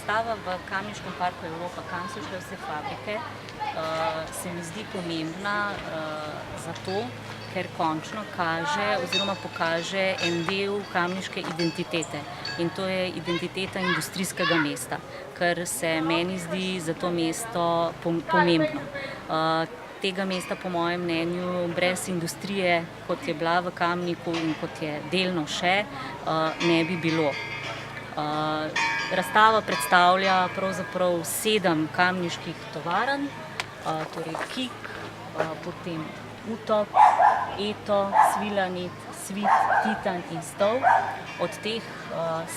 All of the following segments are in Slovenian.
razstava v Kamniškem parku Evropa, kam so šle vse fabrike, se mi zdi pomembna zato, ker končno kaže oziroma pokaže en del kamniške identitete. In to je identiteta industrijskega mesta, kar se meni zdi za to mesto pomembno. Tega mesta, po mojem mnenju, brez industrije, kot je bila v Kamniku in kot je delno še, ne bi bilo. Razstava predstavlja pravzaprav 7 kamniških tovarn, torej Kik, potem Utok, Eto, Svilanit, Svit, Titan in Stol. Od teh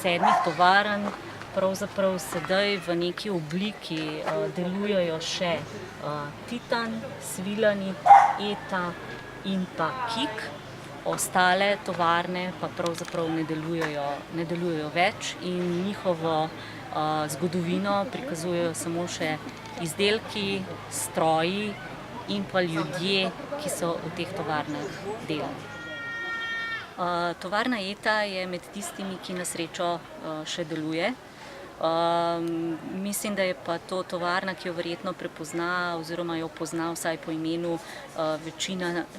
7 tovarn pravzaprav sedaj v neki obliki delujejo še Titan, Svilanit, Eta in pa Kik. Ostale tovarne pa pravzaprav ne delujejo več in njihovo zgodovino prikazujejo samo še izdelki, stroji in pa ljudje, ki so v teh tovarnah delali. Tovarna Eta je med tistimi, ki na srečo še deluje. Mislim, da je pa to tovarna, ki jo verjetno prepozna oziroma jo pozna vsaj po imenu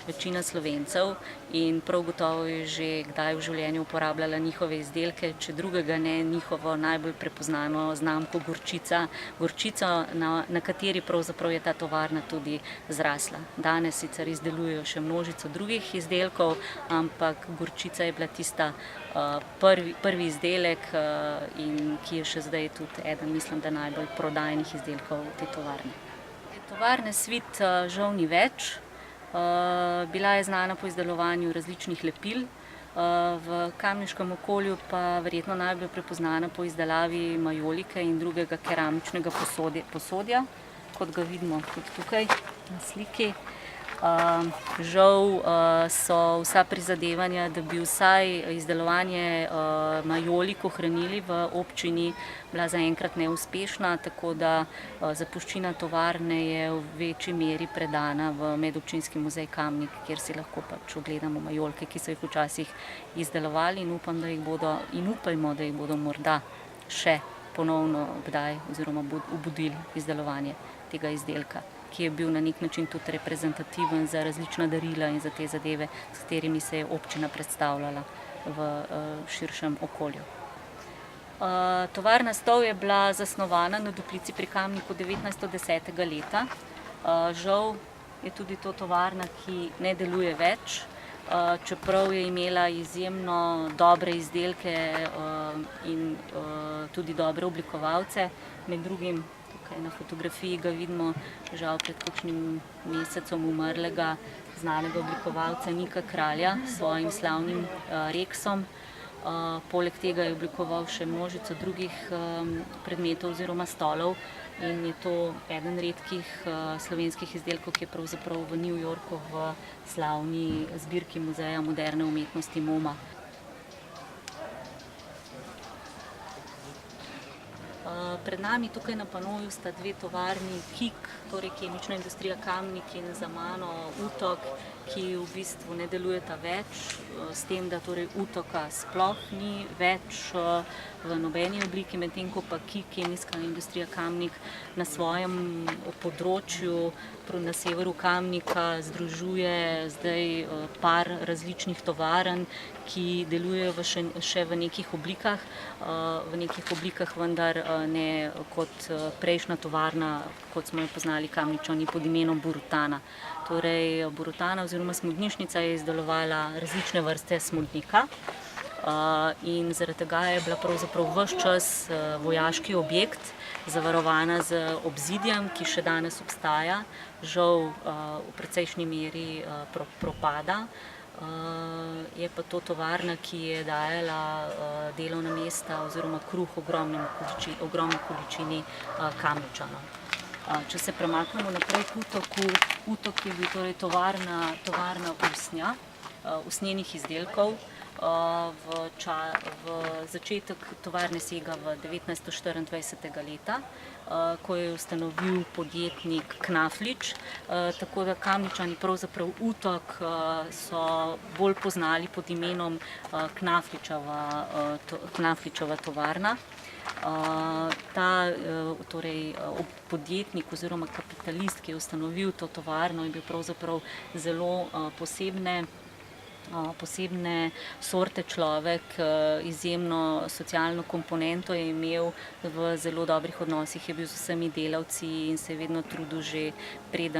večina Slovencev in prav gotovo je že kdaj v življenju uporabljala njihove izdelke, če drugega ne njihovo najbolj prepoznano znamko Gorčica. Gorčico, na kateri pravzaprav je ta tovarna tudi zrasla. Danes sicer izdelujejo še množico drugih izdelkov, ampak Gorčica je bila tista prvi izdelek in ki je še zdaj tudi eden, mislim, da najbolj prodajnih izdelkov te tovarne. Tovarne Svit žal ni več. Bila je znana po izdelovanju različnih lepil, v kamniškem okolju pa verjetno najbolj prepoznana po izdelavi majolike in drugega keramičnega posodja, kot ga vidimo tudi tukaj na sliki. Žal so vsa prizadevanja, da bi vsaj izdelovanje majolik ohranili v občini, bila zaenkrat neuspešna, tako da zapuščina tovarne je v večji meri predana v Medobčinski muzej Kamnik, kjer si lahko pač ogledamo majolke, ki so jih včasih izdelovali in upajmo, da jih bodo morda še ponovno kdaj oziroma obudili izdelovanje tega izdelka, ki je bil na nek način tudi reprezentativen za različna darila in za te zadeve, s katerimi se je občina predstavljala v širšem okolju. Tovarna Stol je bila zasnovana na Duplici pri Kamniku 1910. leta. Žal je tudi to tovarna, ki ne deluje več, čeprav je imela izjemno dobre izdelke in tudi dobre oblikovalce, med drugim tukaj na fotografiji ga vidimo žal pred kakšnim mesecem umrlega znanega oblikovalca Nika Kralja s svojim slavnim reksom. Poleg tega je oblikoval še množico drugih predmetov oziroma stolov in je to eden redkih slovenskih izdelkov, ki je pravzaprav v New Yorku v slavni zbirki Muzeja moderne umetnosti MoMA. Pred nami tukaj na panoju sta 2 tovarni, Kik, torej Kemična industrija Kamnik, in za mano Utok, ki v bistvu ne delujeta več, s tem, da torej Utoka sploh ni več v nobeni obliki, medtem ko pa Kik, Kemijska industrija Kamnik, na svojem področju na severu Kamnika združuje zdaj par različnih tovarn, ki delujejo še v nekih oblikah, vendar ne kot prejšnja tovarna, kot smo jo poznali Kamničani pod imenom Borutana. Torej, Borutana oziroma smodnišnica je izdelovala različne vrste smodnika in zaradi tega je bila pravzaprav ves čas vojaški objekt, zavarovana z obzidjem, ki še danes obstaja, žal v precejšnji meri propada. Je pa to tovarna, ki je dajala delovna mesta oziroma kruh ogromni količini Kamničanov. Če se premaknemo naprej k Utoku, Utok je bil torej tovarna usnja, usnjenih izdelkov. Začetek tovarne sega v 1924. leta, ko je ustanovil podjetnik Knaflič, tako da Kamničani pravzaprav Utok so bolj poznali pod imenom Knafličeva tovarna. Torej, podjetnik oziroma kapitalist, ki je ustanovil to tovarno, je bil pravzaprav zelo posebne sorte človek, izjemno socialno komponento je imel, v zelo dobrih odnosih je bil z vsemi delavci in se je vedno trudil že pred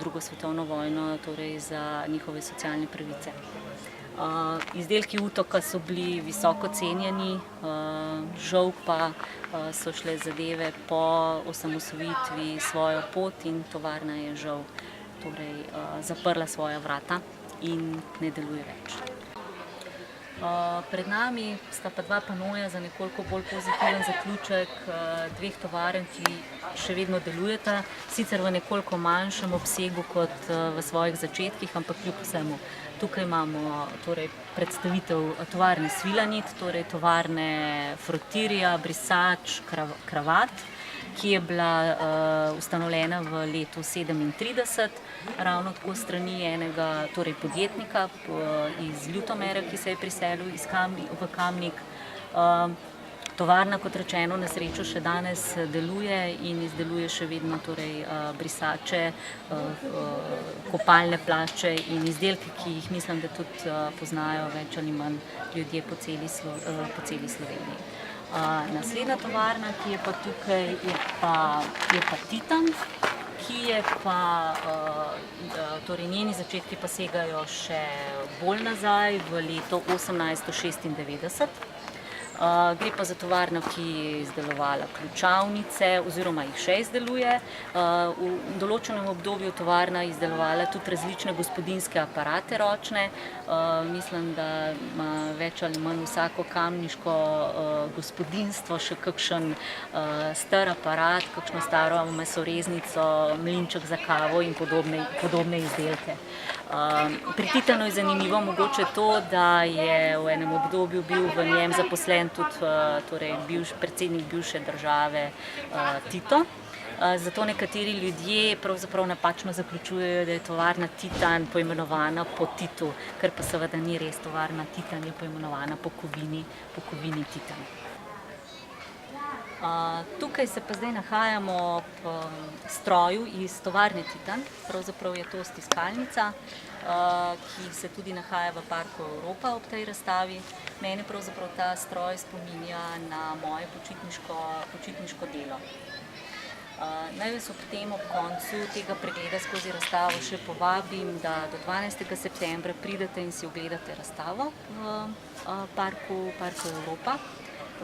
drugo svetovno vojno, torej za njihove socialne pravice. Izdelki Utoka so bili visoko cenjeni, žal pa so šle zadeve po osamosvojitvi svojo pot in tovarna je žal zaprla svoja vrata in ne deluje več. Pred nami sta pa dva panoja za nekoliko bolj pozitiven zaključek dveh tovarn, ki še vedno delujeta, sicer v nekoliko manjšem obsegu kot v svojih začetkih, ampak kljub vsemu. Tukaj imamo predstavitev tovarne Svilanit, torej tovarne frotirja, brisač, kravat, ki je bila ustanovljena v letu 1937, ravno tako strani enega podjetnika iz Ljutomera, ki se je priselil v Kamnik. Tovarna, kot rečeno, na srečo še danes deluje in izdeluje še vedno brisače, kopalne plašče in izdelke, ki jih mislim, da tudi poznajo več ali manj ljudje po celi Sloveniji. Naslednja tovarna, ki je pa tukaj, je pa Titan, ki je pa, njeni začetki pa segajo še bolj nazaj, v leto 1896. Gre pa za tovarno, ki je izdelovala ključavnice oziroma jih še izdeluje. V določenem obdobju tovarna je izdelovala tudi različne gospodinjske aparate ročne. Mislim, da ima več ali manj vsako kamniško gospodinjstvo še kakšen star aparat, kakšno staro mesoreznico, mlinček za kavo in podobne izdelke. Pri Titanu je zanimivo mogoče to, da je v enem obdobju bil v njem zaposlen tudi predsednik bivše države Tito. Zato nekateri ljudje pravzaprav napačno zaključujejo, da je tovarna Titan poimenovana po Titu, kar pa seveda ni res. Tovarna Titan je poimenovana po kovini Titan. Tukaj se pa zdaj nahajamo ob stroju iz tovarne Titan, pravzaprav je to stiskalnica, ki se tudi nahaja v Parku Evropa ob tej razstavi. Mene pravzaprav ta stroj spominja na moje počitniško delo. Naj vas ob tem ob koncu tega pregleda skozi razstavo še povabim, da do 12. septembra pridete in si ogledate razstavo v Parku Evropa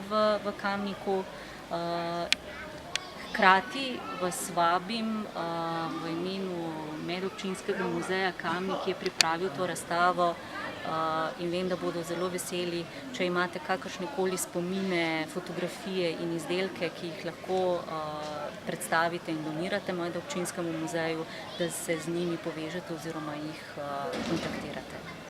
v Kamniku. Hkrati vas vabim v imenu Medobčinskega muzeja Kamnik, ki je pripravil to razstavo, in vem, da bodo zelo veseli, če imate kakršnekoli spomine, fotografije in izdelke, ki jih lahko predstavite in donirate Medobčinskemu muzeju, da se z njimi povežete oziroma jih kontaktirate.